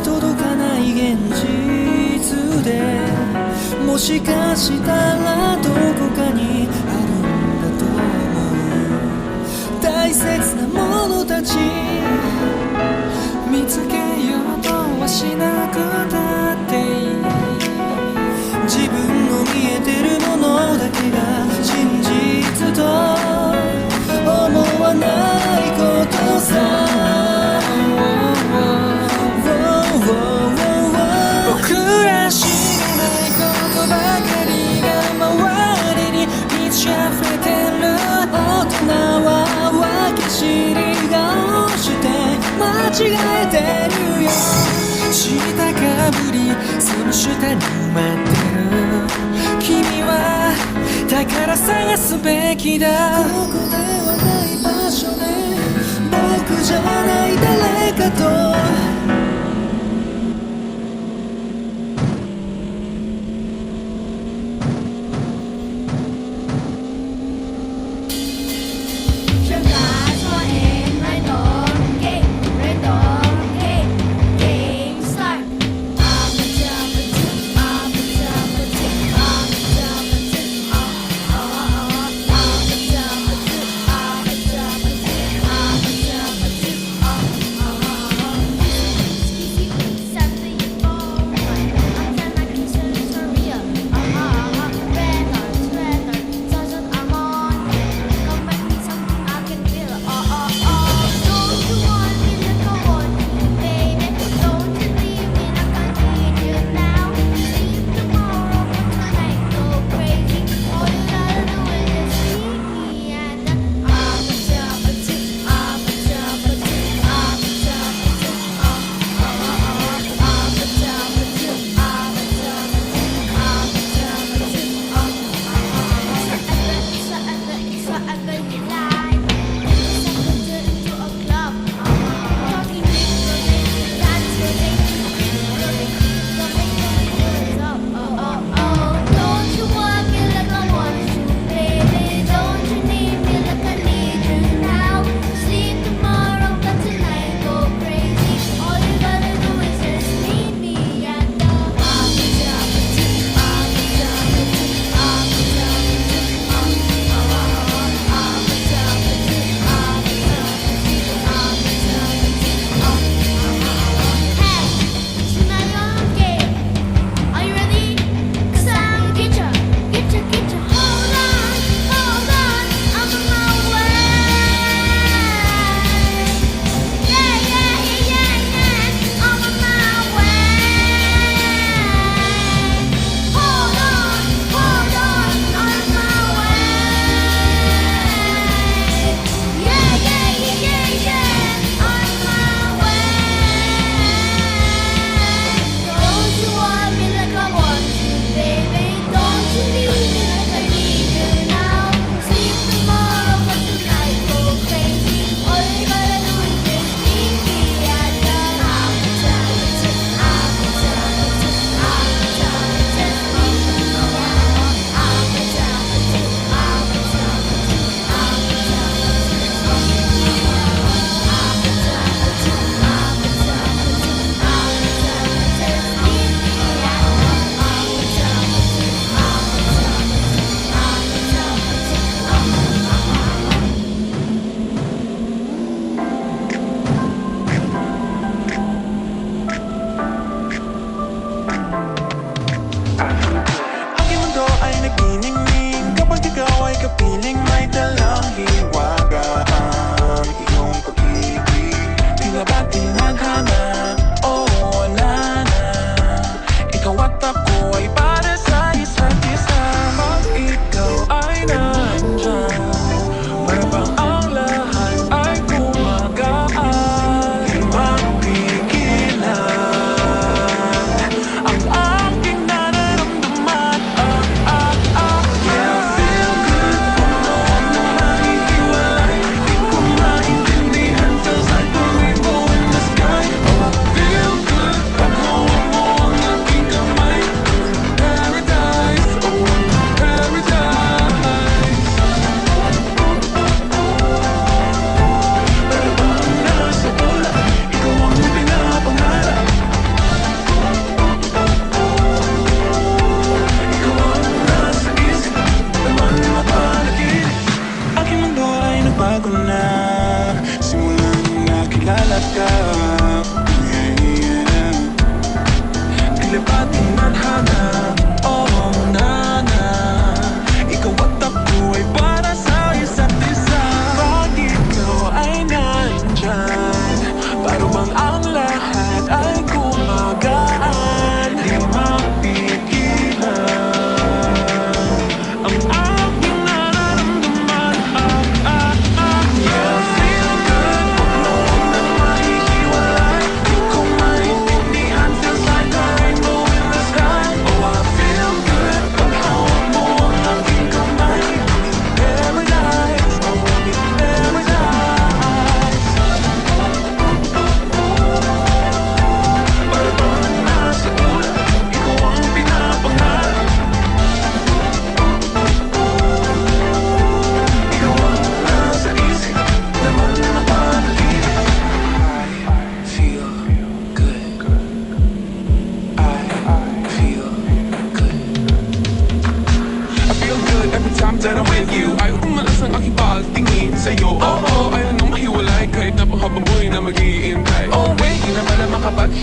届かない現実で、もしかしたらどこかにあるんだと思う。大切なものたち見つけようとはしなくたっていい。自分の見えてるものだけが真実と思わないことさ。僕ら知らないことばかりが周りに満ち溢れてる。大人は分け知り顔して間違えてるよ。知ったかぶりその下に埋まってる。君は宝探すべきだ。ここではない場所で僕じゃない誰かと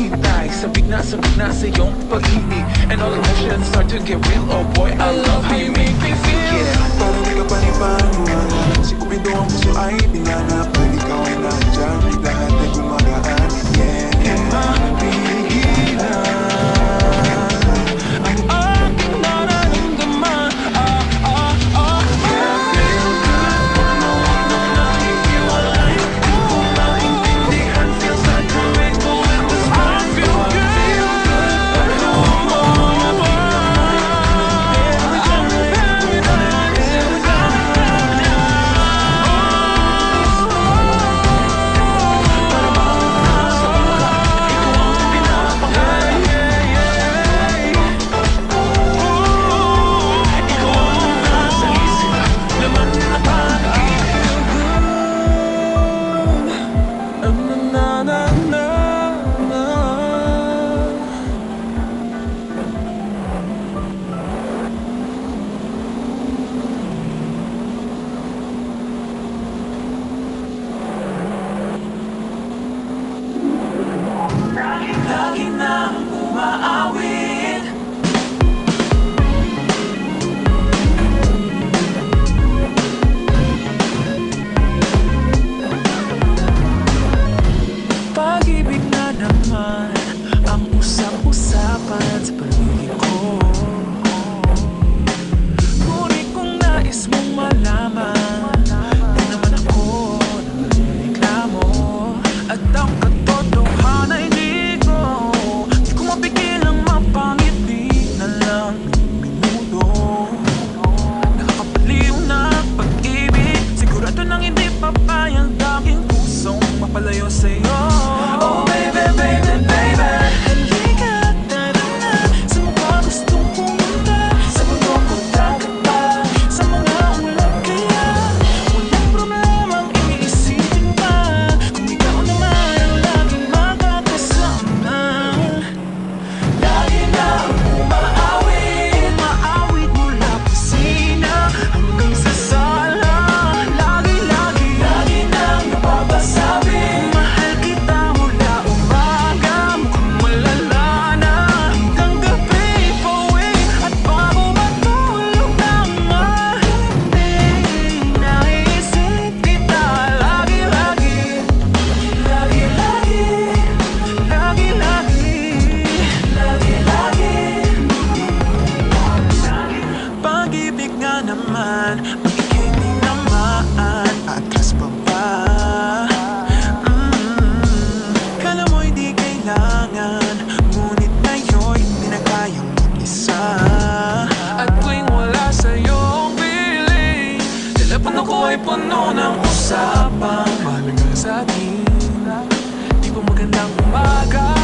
naghihintay sabik na sa iyong pag-ibig. And all emotions start to get real. Oh boy, I love how you make me feel. Parang di ka panipaniwala, si Cupido ang puso ay pinanap. Dahil ikaw ay nandiyan, lahat ay gumagaan. Yeah, mapigilan Ang aking nararamdaman. Feel good, puno na nahihiwalay. Di ko maintindihan, feels like a rainbow in the sky. Feel good, puno mo na lagi nang umaawit. Pag-ibig na naman ang usap-usapan sa paligid ko. Ngunit kung nais mong malaman, di naman ako nagreklamo. At ang katotohanan ay di ko mapigilang mapangiti na lang ng minuto. Nakakapaliw na pag-ibig, sigurado nang hindi papayag aking pusong mapalayo sa'yo. Oh baby, baby, baby, halika tara na sa mga gustong pumunta. Sa mundo ko dagat pa, sa mga ulap kaya walang problemang iisipin pa. Kung ikaw naman ang laging makakasama. Lagi na umaawit, maawit mula kusina hanggang sa sala. Lagi nang nababasabi, mahal kita mula umaga, mukhang malala na hanggang gabi. Pauwi at bago matulog na nga, hindi naisip kita. Lagi-lagi pag-ibig nga naman, pag ika'y di naman, atras pa ba? Kala mo'y di kailangan, ngunit ngayon'y di na kayang mag-isa. At tuwing wala sa'yong piling, telepono ko ay puno ng usapang mahalaga sa'kin. Di ba magandang umaga?